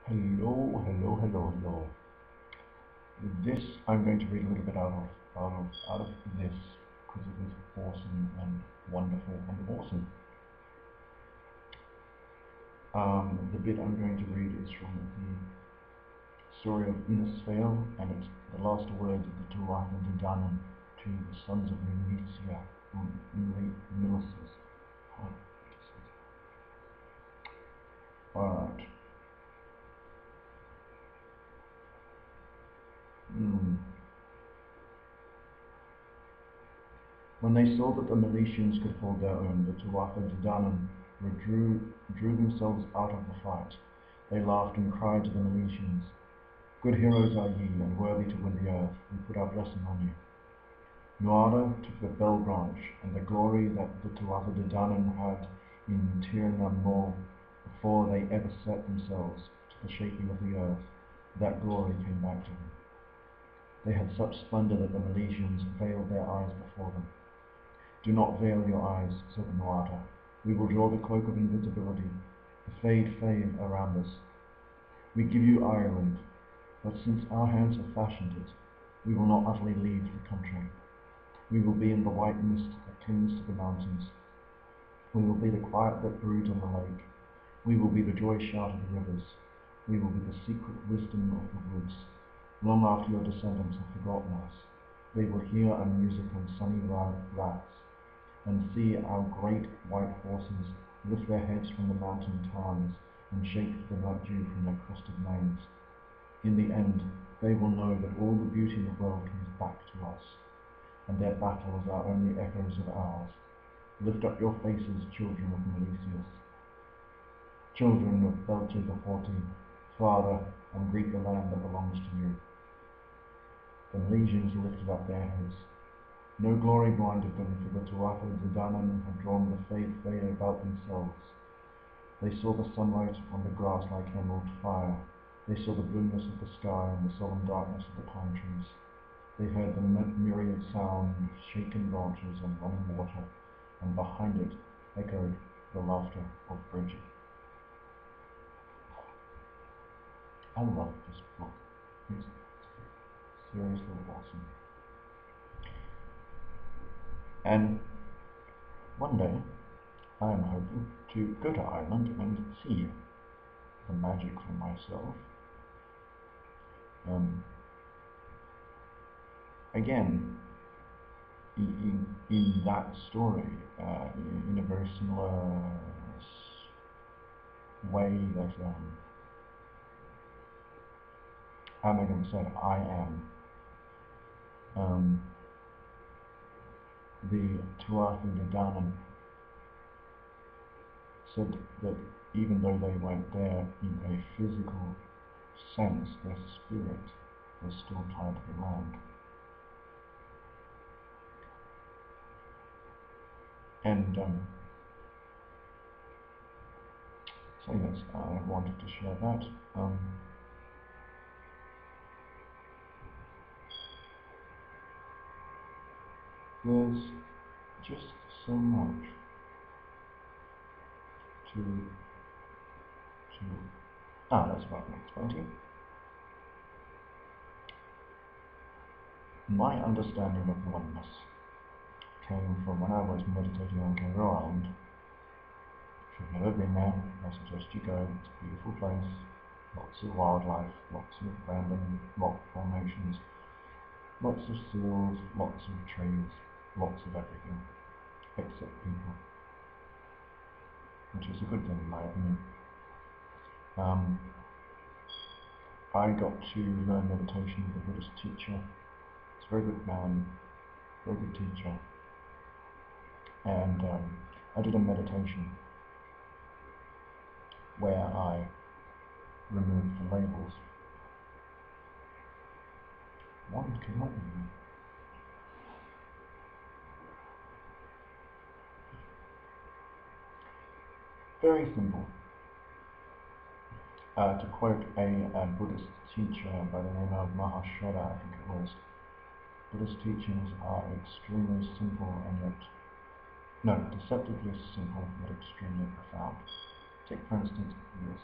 Hello, hello, hello, hello. This I'm going to read a little bit out of this because it is awesome and wonderful and awesome. The bit I'm going to read is from the story of Innisfail, and it's the last words of the Tuatha De Danann to the sons of Milicia, Milices. Alright. Mm. When they saw that the Milesians could hold their own, the Tuatha De Danann drew themselves out of the fight. They laughed and cried to the Milesians, "Good heroes are ye, and worthy to win the earth. We put our blessing on you." Nuada took the bell branch, and the glory that the Tuatha De Danann had in Tir na Mor before they ever set themselves to the shaping of the earth, that glory came back to them. They had such splendor that the Milesians veiled their eyes before them. "Do not veil your eyes," said Nuada. "We will draw the cloak of invisibility, the fade around us. We give you Ireland, but since our hands have fashioned it, we will not utterly leave the country. We will be in the white mist that clings to the mountains. We will be the quiet that broods on the lake. We will be the joy shout of the rivers. We will be the secret wisdom of the woods. Long after your descendants have forgotten us, they will hear our music on sunny rats, and see our great white horses lift their heads from the mountain tarns and shake the night dew from their crested manes. In the end, they will know that all the beauty in the world comes back to us, and their battles are only echoes of ours. Lift up your faces, children of Milesius, children of Belti the Haughty, father, and greet the land that belongs to you." The Milesians lifted up their heads. No glory blinded them, for the Tuatha De Danann had drawn the fade about themselves. They saw the sunlight on the grass like emerald fire. They saw the blueness of the sky and the solemn darkness of the pine trees. They heard the myriad sound of shaken branches and running water, and behind it echoed the laughter of Bridget. I love this book. It's seriously awesome. And one day, I am hoping to go to Ireland and see the magic for myself. Again, in that story, in a very similar way that Anagan said, "I am." The Tuatha De Danann said that even though they weren't there in a physical sense, their spirit was still tied to the land. And so yes, I wanted to share that. There's just so much to that's what I'm explaining. My understanding of oneness came from when I was meditating on Kangaroo Island. If you've never been there, I suggest you go. It's a beautiful place, lots of wildlife, lots of random rock formations, lots of seals, lots of trees, lots of everything, except people, which is a good thing in my opinion. I got to learn meditation with a Buddhist teacher. He's a very good man, very good teacher, and I did a meditation where I removed the labels. One came up with me. Very simple. To quote a Buddhist teacher by the name of Mahashoda, I think it was, Buddhist teachings are extremely simple and yet, deceptively simple but extremely profound. Take for instance this.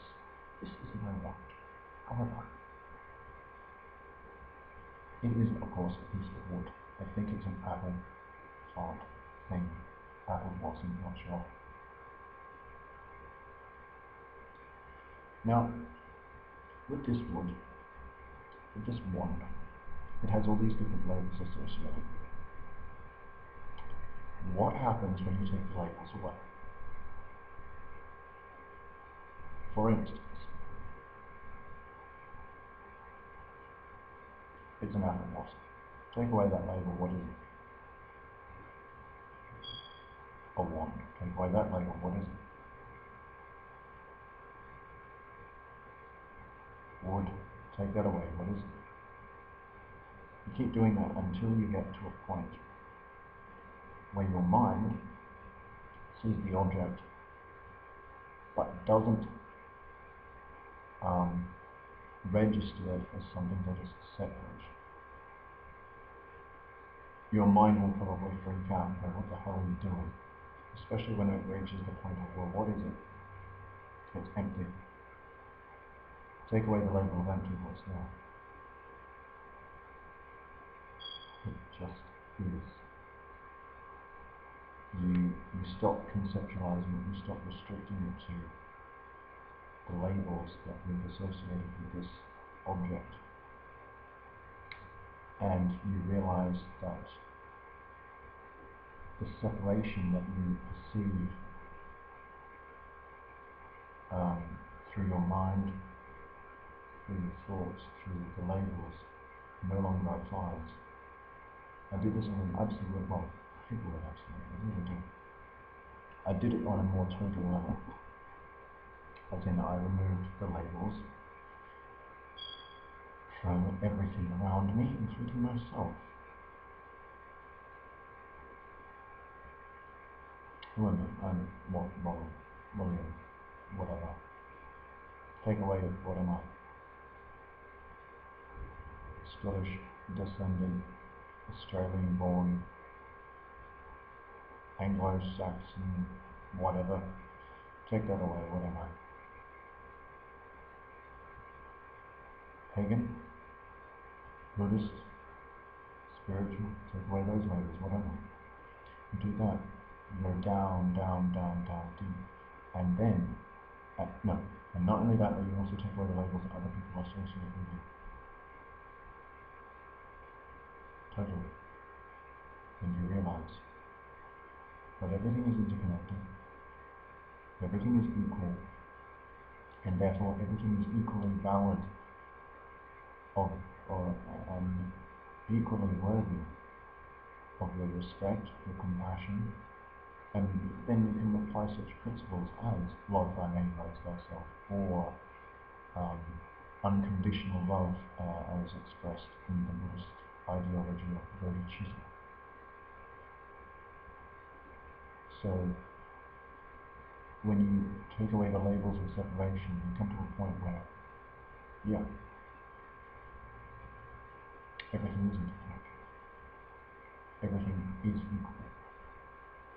This is a robot. However, it is, of course, a piece of wood. I think it's an apple plant thing. Apple blossom, not sure. Now, with this wood, with this wand, it has all these different labels associated with it. What happens when you take the labels away? For instance, it's an apple blossom. Take away that label, what is it? A wand. Take away that label, what is it? Wood. Take that away, what is it? You keep doing that until you get to a point where your mind sees the object but doesn't register it as something that is separate. Your mind will probably freak out and go, what the hell are you doing? Especially when it reaches the point of, well, what is it? It's empty. Take away the label of empty, what's there? It just is. You stop conceptualizing it, you stop restricting it to the labels that we've associated with this object. And you realize that the separation that you perceive through your mind, through your thoughts, through the labels, no longer applies. I did this on an absolute, well, I hate the word absolute, I really do. I did it on a more total level. As in, I removed the labels from everything around me, including myself. Who am I? I'm William, whatever. Take away what am I? Scottish descendant, Australian born, Anglo-Saxon, whatever. Take that away, what am I? Pagan, Buddhist, spiritual, take away those labels, what am I? You do that, you go down, down, down, down, deep, and then, and not only that, but you also take away the labels that other people associate with you. Totally. And you realize that everything is interconnected, everything is equal, and therefore everything is equally valid and equally worthy of your respect, your compassion, and then you can apply such principles as love thy neighbour as thyself, or unconditional love as expressed in the Buddhist ideology of bodhicitta. So when you take away the labels of separation, you come to a point where, yeah, everything is interconnected. Everything is equal.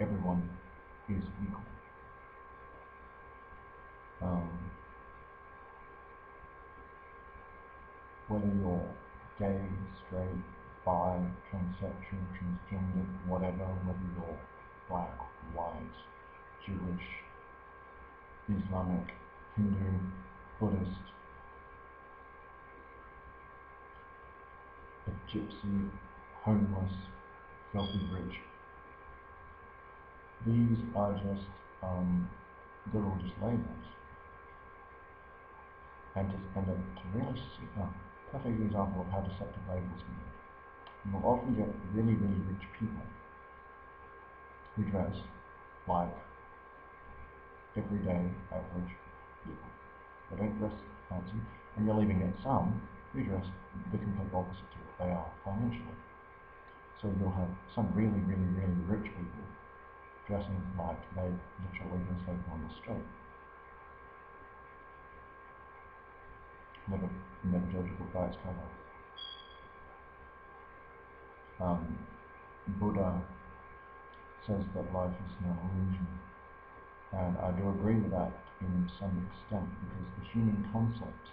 Everyone is equal. Whether you're gay, straight, bi, transsexual, transgender, whatever, whether you're black, white, Jewish, Islamic, Hindu, Buddhist, a gypsy, homeless, filthy rich. These are just, they're all just labels. And to really see, perfect example of how deceptive labels can be. You will often get really, really rich people who dress like everyday, average people. They don't dress fancy, and you'll even get some who dress the complete opposite to what they are financially. So you'll have some really, really, really rich people dressing like they've literally been sleeping on the street. Never judge a book by its cover. Buddha says that life is an illusion, and I do agree with that in some extent, because the human concept,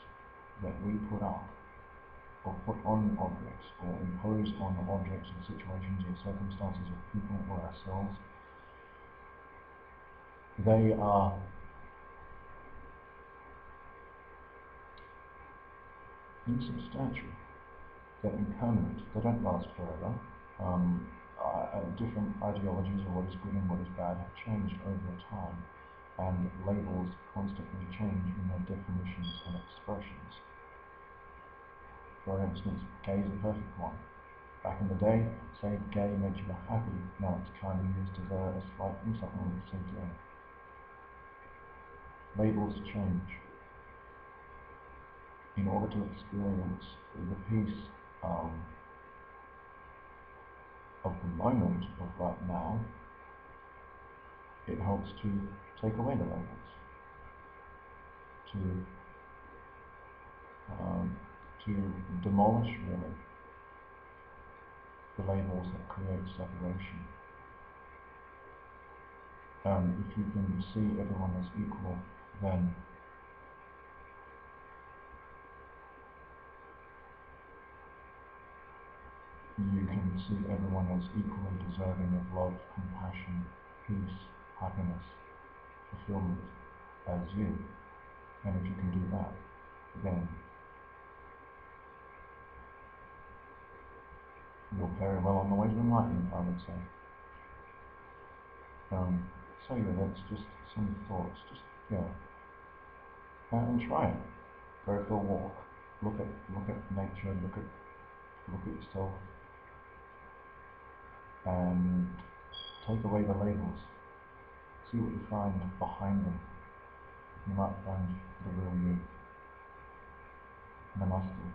that we put up or put on objects or impose on objects or situations or circumstances or people or ourselves, they are insubstantial. They're impermanent. They don't last forever. Different ideologies of what is good and what is bad have changed over time, and labels constantly change in their definitions and expressions. For instance, gay is a perfect one. Back in the day, say gay made you happy. Now it's kind of used as a slight insult when we say gay. Labels change. In order to experience the peace of the moment of right now, it helps to take away the labels, to demolish really the labels that create separation. If you can see everyone as equal, then you can see everyone as equally deserving of love, compassion, peace, happiness, fulfillment as you. And if you can do that, then you're very well on the way to enlightenment, I would say. So yeah, that's just some thoughts. Just and try it. Go for a walk. Look at nature. Look at yourself, and take away the labels. See what you find behind them. You might find the real you. Namaste.